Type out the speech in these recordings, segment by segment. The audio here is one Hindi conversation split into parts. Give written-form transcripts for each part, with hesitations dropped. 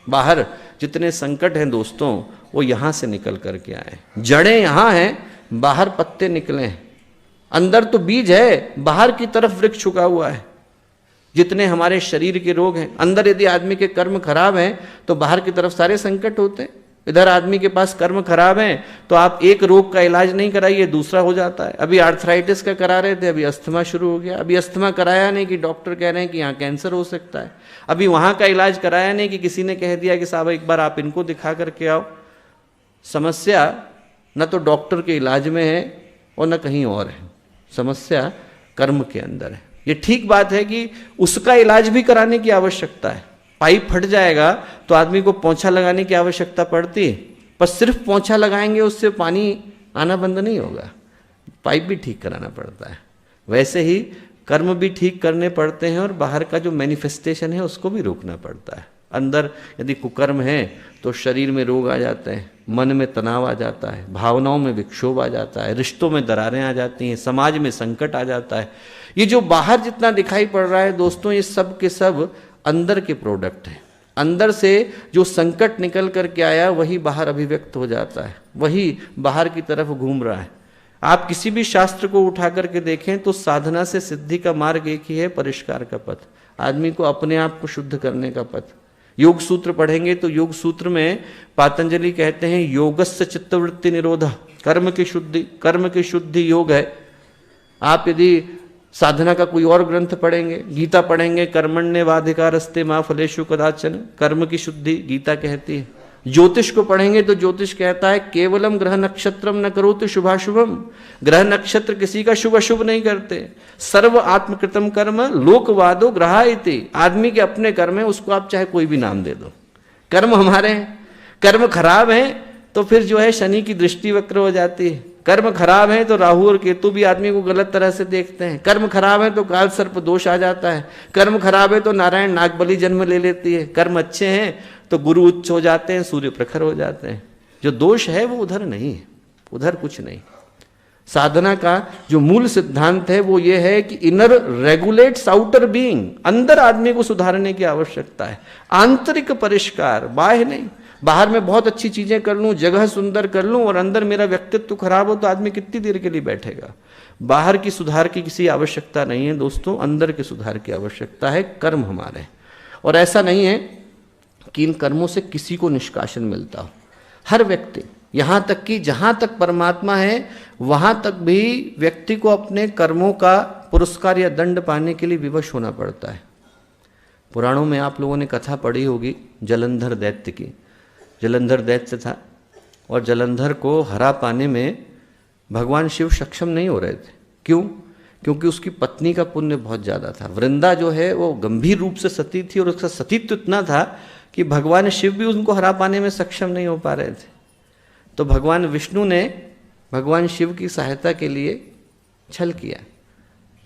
बाहर जितने संकट हैं दोस्तों वो यहाँ से निकल करके आए। जड़ें यहाँ हैं, बाहर पत्ते निकले हैं। अंदर तो बीज है, बाहर की तरफ वृक्ष छुपा हुआ है। जितने हमारे शरीर के रोग हैं, अंदर यदि आदमी के कर्म खराब हैं तो बाहर की तरफ सारे संकट होते हैं। इधर आदमी के पास कर्म खराब हैं तो आप एक रोग का इलाज नहीं कराइए, दूसरा हो जाता है। अभी आर्थराइटिस का करा रहे थे, अभी अस्थमा शुरू हो गया। अभी अस्थमा कराया नहीं कि डॉक्टर कह रहे हैं कि यहाँ कैंसर हो सकता है। अभी वहाँ का इलाज कराया नहीं कि किसी ने कह दिया कि साहब एक बार आप इनको दिखा करके आओ। समस्या न तो डॉक्टर के इलाज में है और न कहीं और है, समस्या कर्म के अंदर है। ये ठीक बात है कि उसका इलाज भी कराने की आवश्यकता है। पाइप फट जाएगा तो आदमी को पोंछा लगाने की आवश्यकता पड़ती है, पर सिर्फ पोंछा लगाएंगे उससे पानी आना बंद नहीं होगा, पाइप भी ठीक कराना पड़ता है। वैसे ही कर्म भी ठीक करने पड़ते हैं और बाहर का जो मैनिफेस्टेशन है उसको भी रोकना पड़ता है। अंदर यदि कुकर्म है तो शरीर में रोग आ जाते हैं, मन में तनाव आ जाता है, भावनाओं में विक्षोभ आ जाता है, रिश्तों में दरारें आ जाती हैं, समाज में संकट आ जाता है। ये जो बाहर जितना दिखाई पड़ रहा है दोस्तों, ये सब के सब अंदर के प्रोडक्ट हैं। अंदर से जो संकट निकल करके आया वही बाहर अभिव्यक्त हो जाता है, वही बाहर की तरफ घूम रहा है। आप किसी भी शास्त्र को उठा करके देखें तो साधना से सिद्धि का मार्ग एक ही है, परिष्कार का पथ, आदमी को अपने आप को शुद्ध करने का पथ। योग सूत्र पढ़ेंगे तो योग सूत्र में पातंजलि कहते हैं योगस्य चित्तवृत्ति निरोध, कर्म की शुद्धि योग है। आप यदि साधना का कोई और ग्रंथ पढ़ेंगे, गीता पढ़ेंगे, कर्मण्येवाधिकारस्ते मा फलेषु कदाचन, कर्म की शुद्धि गीता कहती है। ज्योतिष को पढ़ेंगे तो ज्योतिष कहता है केवलम ग्रह नक्षत्रम न करोतु शुभाशुभम, ग्रह नक्षत्र किसी का शुभ अशुभ नहीं करते। सर्व आत्मकृतम कर्म लोकवादो ग्रहायते, आदमी के अपने कर्म है, उसको आप चाहे कोई भी नाम दे दो, कर्म हमारे हैं। कर्म खराब है तो फिर जो है शनि की दृष्टि वक्र हो जाती है, कर्म खराब है तो राहु और केतु भी आदमी को गलत तरह से देखते हैं, कर्म खराब है तो काल सर्प दोष आ जाता है, कर्म खराब है तो नारायण नागबली जन्म ले लेती है, कर्म अच्छे हैं तो गुरु उच्च हो जाते हैं, सूर्य प्रखर हो जाते हैं। जो दोष है वो उधर नहीं है, उधर कुछ नहीं। साधना का जो मूल सिद्धांत है वो ये है कि इनर रेगुलेट्स आउटर बीइंग, अंदर आदमी को सुधारने की आवश्यकता है, आंतरिक परिष्कार, बाह्य नहीं। बाहर में बहुत अच्छी चीजें कर लूं, जगह सुंदर कर लूं और अंदर मेरा व्यक्तित्व खराब हो तो आदमी कितनी देर के लिए बैठेगा। बाहर की सुधार की किसी आवश्यकता नहीं है दोस्तों, अंदर के सुधार की आवश्यकता है। कर्म हमारे, और ऐसा नहीं है कि इन कर्मों से किसी को निष्कासन मिलता हो। हर व्यक्ति, यहां तक कि जहां तक परमात्मा है वहां तक भी व्यक्ति को अपने कर्मों का पुरस्कार या दंड पाने के लिए विवश होना पड़ता है। पुराणों में आप लोगों ने कथा पढ़ी होगी जलंधर दैत्य की। जलंधर दैत्य था और जलंधर को हरा पाने में भगवान शिव सक्षम नहीं हो रहे थे। क्यों? क्योंकि उसकी पत्नी का पुण्य बहुत ज़्यादा था। वृंदा जो है वो गंभीर रूप से सती थी और उसका सतीत्व इतना था कि भगवान शिव भी उनको हरा पाने में सक्षम नहीं हो पा रहे थे। तो भगवान विष्णु ने भगवान शिव की सहायता के लिए छल किया,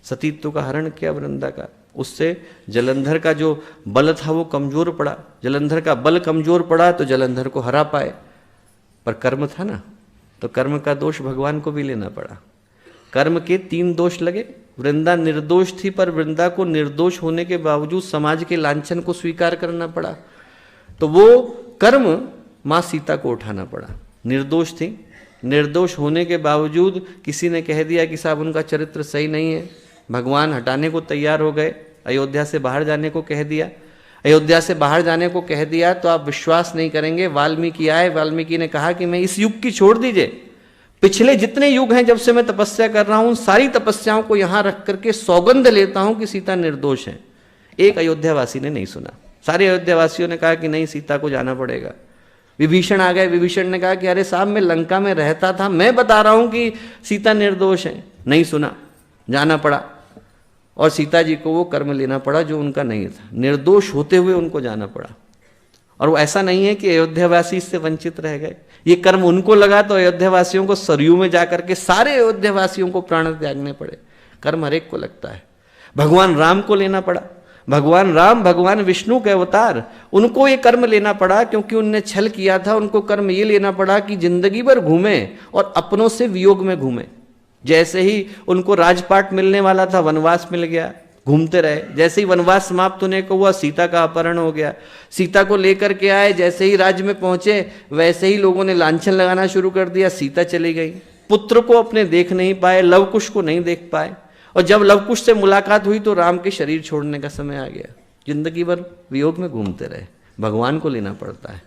सतीत्व का हरण किया वृंदा का। उससे जलंधर का जो बल था वो कमजोर पड़ा। जलंधर का बल कमजोर पड़ा तो जलंधर को हरा पाए, पर कर्म था ना, तो कर्म का दोष भगवान को भी लेना पड़ा। कर्म के 3 दोष लगे। वृंदा निर्दोष थी, पर वृंदा को निर्दोष होने के बावजूद समाज के लांछन को स्वीकार करना पड़ा, तो वो कर्म माँ सीता को उठाना पड़ा। निर्दोष थी, निर्दोष होने के बावजूद किसी ने कह दिया कि साहब उनका चरित्र सही नहीं है, भगवान हटाने को तैयार हो गए, अयोध्या से बाहर जाने को कह दिया। अयोध्या से बाहर जाने को कह दिया तो आप विश्वास नहीं करेंगे, वाल्मीकि आए, वाल्मीकि ने कहा कि मैं इस युग की छोड़ दीजिए, पिछले जितने युग हैं जब से मैं तपस्या कर रहा हूं, सारी तपस्याओं को यहां रख करके सौगंध लेता हूं कि सीता निर्दोष है। एक अयोध्यावासी ने नहीं सुना, सारे अयोध्यावासियों ने कहा कि नहीं, सीता को जाना पड़ेगा। विभीषण आ गए, विभीषण ने कहा कि अरे साहब मैं लंका में रहता था, मैं बता रहा हूं कि सीता निर्दोष है। नहीं सुना, जाना पड़ा और सीता जी को वो कर्म लेना पड़ा जो उनका नहीं था। निर्दोष होते हुए उनको जाना पड़ा। और वो ऐसा नहीं है कि अयोध्यावासी इससे वंचित रह गए, ये कर्म उनको लगा तो अयोध्यावासियों को सरयू में जाकर के सारे अयोध्यावासियों को प्राण त्यागने पड़े। कर्म हर एक को लगता है। भगवान राम को लेना पड़ा, भगवान राम भगवान विष्णु के अवतार, उनको ये कर्म लेना पड़ा क्योंकि उनने छल किया था। उनको कर्म ये लेना पड़ा कि जिंदगी भर घूमे और अपनों से वियोग में घूमे। जैसे ही उनको राजपाट मिलने वाला था, वनवास मिल गया, घूमते रहे। जैसे ही वनवास समाप्त होने को हुआ, सीता का अपहरण हो गया। सीता को लेकर के आए, जैसे ही राज्य में पहुंचे वैसे ही लोगों ने लांछन लगाना शुरू कर दिया, सीता चली गई। पुत्र को अपने देख नहीं पाए, लवकुश को नहीं देख पाए, और जब लवकुश से मुलाकात हुई तो राम के शरीर छोड़ने का समय आ गया। जिंदगी भर वियोग में घूमते रहे। भगवान को लेना पड़ता है।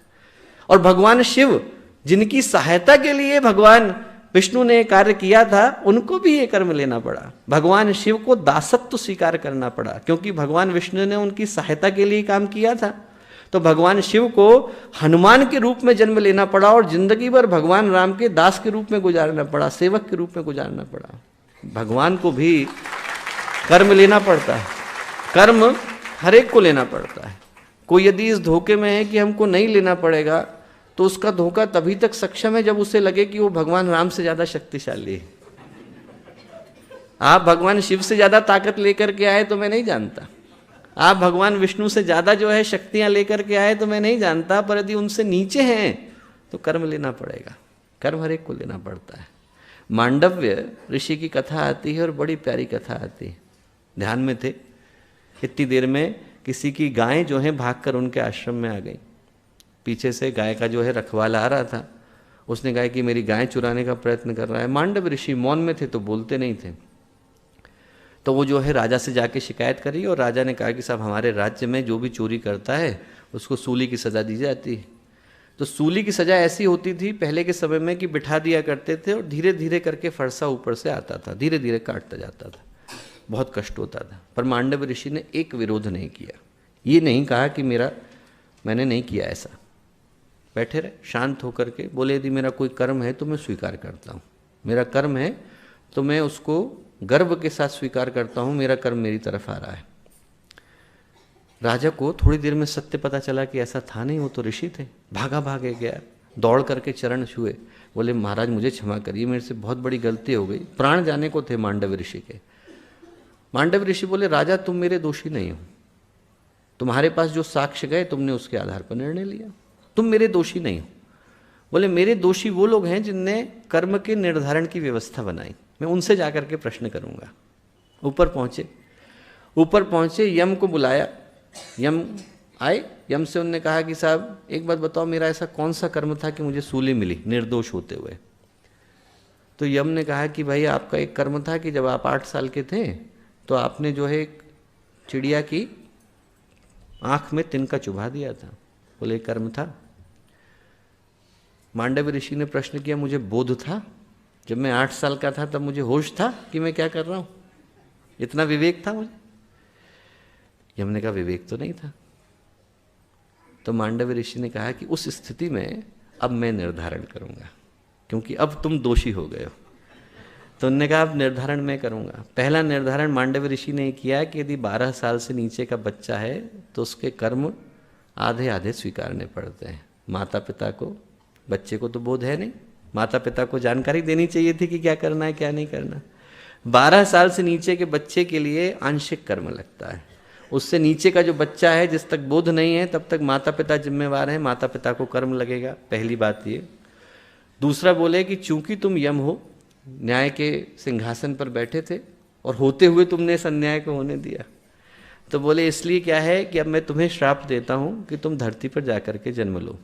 और भगवान शिव, जिनकी सहायता के लिए भगवान विष्णु ने कार्य किया था, उनको भी ये कर्म लेना पड़ा। भगवान शिव को दासत्व स्वीकार करना पड़ा, क्योंकि भगवान विष्णु ने उनकी सहायता के लिए काम किया था। तो भगवान शिव को हनुमान के रूप में जन्म लेना पड़ा और जिंदगी भर भगवान राम के दास के रूप में गुजारना पड़ा, सेवक के रूप में गुजारना पड़ा। भगवान को भी कर्म लेना पड़ता है। कर्म हर एक को लेना पड़ता है। कोई यदि इस धोखे में है कि हमको नहीं लेना पड़ेगा, तो उसका धोखा तभी तक सक्षम है जब उसे लगे कि वो भगवान राम से ज्यादा शक्तिशाली है। आप भगवान शिव से ज्यादा ताकत लेकर के आए तो मैं नहीं जानता, आप भगवान विष्णु से ज्यादा जो है शक्तियां लेकर के आए तो मैं नहीं जानता, पर यदि उनसे नीचे हैं तो कर्म लेना पड़ेगा। कर्म हर एक को लेना पड़ता है। मांडव्य ऋषि की कथा आती है और बड़ी प्यारी कथा आती है। ध्यान में थे, इतनी देर में किसी की गायें जो है भागकर उनके आश्रम में आ गई। पीछे से गाय का जो है रखवाला आ रहा था, उसने कहा कि मेरी गाय चुराने का प्रयत्न कर रहा है। मांडव ऋषि मौन में थे तो बोलते नहीं थे। तो वो जो है राजा से जाके शिकायत करी और राजा ने कहा कि साहब हमारे राज्य में जो भी चोरी करता है उसको सूली की सज़ा दी जाती है। तो सूली की सज़ा ऐसी होती थी पहले के समय में कि बिठा दिया करते थे और धीरे धीरे करके फरसा ऊपर से आता था, धीरे धीरे काटता जाता था, बहुत कष्ट होता था। पर मांडव ऋषि ने एक विरोध नहीं किया, ये नहीं कहा कि मैंने नहीं किया ऐसा। बैठे रहे शांत होकर के, बोले यदि मेरा कोई कर्म है तो मैं स्वीकार करता हूँ, मेरा कर्म है तो मैं उसको गर्व के साथ स्वीकार करता हूँ, मेरा कर्म मेरी तरफ आ रहा है। राजा को थोड़ी देर में सत्य पता चला कि ऐसा था नहीं, वो तो ऋषि थे। भागे गया, दौड़ करके चरण छुए, बोले महाराज मुझे क्षमा करिए, मेरे से बहुत बड़ी गलती हो गई। प्राण जाने को थे मांडव ऋषि के। मांडव ऋषि बोले राजा तुम मेरे दोषी नहीं हो, तुम्हारे पास जो साक्ष्य गए तुमने उसके आधार पर निर्णय लिया, तुम मेरे दोषी नहीं हो। बोले मेरे दोषी वो लोग हैं जिनने कर्म के निर्धारण की व्यवस्था बनाई, मैं उनसे जाकर के प्रश्न करूंगा। ऊपर पहुंचे, यम को बुलाया, यम आए। यम से उन्होंने कहा कि साहब एक बात बताओ, मेरा ऐसा कौन सा कर्म था कि मुझे सूली मिली निर्दोष होते हुए। तो यम ने कहा कि भाई आपका एक कर्म था कि जब आप 8 साल के थे तो आपने जो है एक चिड़िया की आंख में तिनका चुभा दिया था। बोले कर्म था। मांडव ऋषि ने प्रश्न किया मुझे बोध था, जब मैं 8 साल का था तब मुझे होश था कि मैं क्या कर रहा हूं, इतना विवेक था मुझे। यम ने कहा विवेक तो नहीं था। तो मांडव ऋषि ने कहा कि उस स्थिति में अब मैं निर्धारण करूंगा, क्योंकि अब तुम दोषी हो गए हो। तो उन्होंने कहा अब निर्धारण मैं करूंगा। पहला निर्धारण मांडव ऋषि ने किया कि यदि 12 साल से नीचे का बच्चा है तो उसके कर्म आधे आधे स्वीकारने पड़ते हैं। माता पिता को, बच्चे को तो बोध है नहीं, माता पिता को जानकारी देनी चाहिए थी कि क्या करना है क्या नहीं करना। 12 साल से नीचे के बच्चे के लिए आंशिक कर्म लगता है। उससे नीचे का जो बच्चा है जिस तक बोध नहीं है तब तक माता पिता जिम्मेवार हैं, माता पिता को कर्म लगेगा। पहली बात ये। दूसरा बोले कि चूंकि तुम यम हो, न्याय के सिंहासन पर बैठे थे और होते हुए तुमने इस अन्याय को होने दिया, तो बोले इसलिए क्या है कि अब मैं तुम्हें श्राप देता हूं कि तुम धरती पर जाकर के जन्म लो।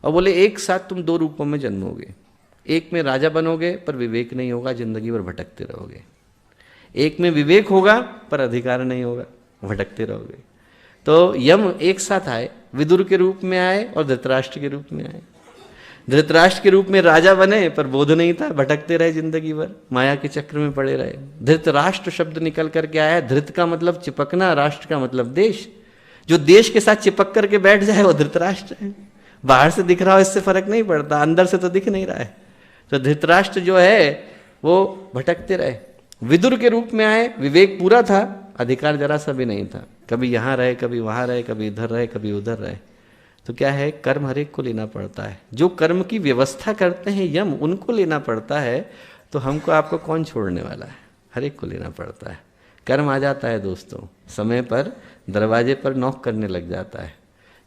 और बोले एक साथ तुम 2 रूपों में जन्मोगे, एक में राजा बनोगे पर विवेक नहीं होगा, जिंदगी भर भटकते रहोगे। एक में विवेक होगा पर अधिकार नहीं होगा, भटकते रहोगे। तो यम एक साथ आए, विदुर के रूप में आए और धृतराष्ट्र के रूप में आए। धृतराष्ट्र के रूप में राजा बने पर बोध नहीं था, भटकते रहे जिंदगी भर, माया के चक्र में पड़े रहे। धृतराष्ट्र शब्द निकल करके आया, धृत का मतलब चिपकना, राष्ट्र का मतलब देश। जो देश के साथ चिपक करके बैठ जाए वो धृतराष्ट्र है। बाहर से दिख रहा हो इससे फर्क नहीं पड़ता, अंदर से तो दिख नहीं रहा है। तो धृतराष्ट्र जो है वो भटकते रहे। विदुर के रूप में आए, विवेक पूरा था, अधिकार जरा सा भी नहीं था, कभी यहाँ रहे कभी वहाँ रहे, कभी इधर रहे कभी उधर रहे। तो क्या है, कर्म हर एक को लेना पड़ता है। जो कर्म की व्यवस्था करते हैं यम, उनको लेना पड़ता है। तो हमको आपको कौन छोड़ने वाला है, हर एक को लेना पड़ता है। कर्म आ जाता है दोस्तों, समय पर दरवाजे पर नॉक करने लग जाता है।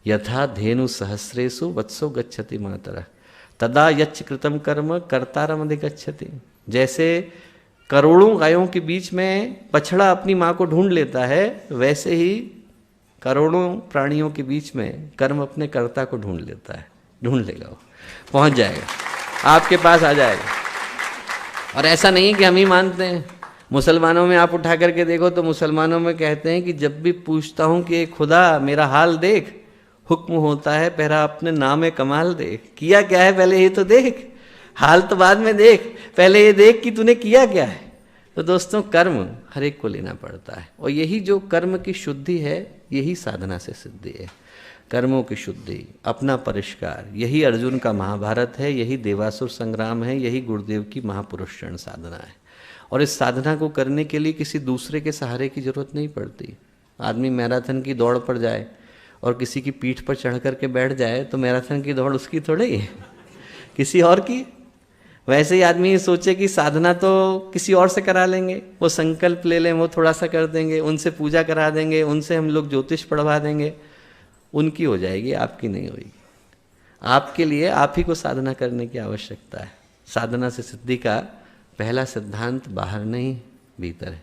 यथा धेनु सहस्रेषु वत्सो गच्छति मातरः तदा यच्च कृतम कर्म कर्तारम अधिगच्छति। जैसे करोड़ों गायों के बीच में बछड़ा अपनी माँ को ढूंढ लेता है, वैसे ही करोड़ों प्राणियों के बीच में कर्म अपने कर्ता को ढूंढ लेता है। ढूंढ लेगा, वो पहुंच जाएगा, आपके पास आ जाएगा। और ऐसा नहीं कि हम ही मानते हैं, मुसलमानों में आप उठा करके देखो तो मुसलमानों में कहते हैं कि जब भी पूछता हूं कि खुदा मेरा हाल देख, हुक्म होता है पहला अपने नाम कमाल देख। किया क्या है पहले ये तो देख, हाल तो बाद में देख, पहले ये देख कि तूने किया क्या है। तो दोस्तों कर्म हर एक को लेना पड़ता है, और यही जो कर्म की शुद्धि है यही साधना से सिद्धि है। कर्मों की शुद्धि, अपना परिष्कार, यही अर्जुन का महाभारत है, यही देवासुर संग्राम है, यही गुरुदेव की महापुरुष चरण साधना है। और इस साधना को करने के लिए किसी दूसरे के सहारे की जरूरत नहीं पड़ती। आदमी मैराथन की दौड़ पर जाए और किसी की पीठ पर चढ़ करके बैठ जाए तो मैराथन की दौड़ उसकी थोड़ी है, किसी और की। वैसे ही आदमी सोचे कि साधना तो किसी और से करा लेंगे, वो संकल्प ले लें, वो थोड़ा सा कर देंगे, उनसे पूजा करा देंगे, उनसे हम लोग ज्योतिष पढ़वा देंगे, उनकी हो जाएगी, आपकी नहीं होगी। आपके लिए आप ही को साधना करने की आवश्यकता है। साधना से सिद्धि का पहला सिद्धांत बाहर नहीं भीतर है।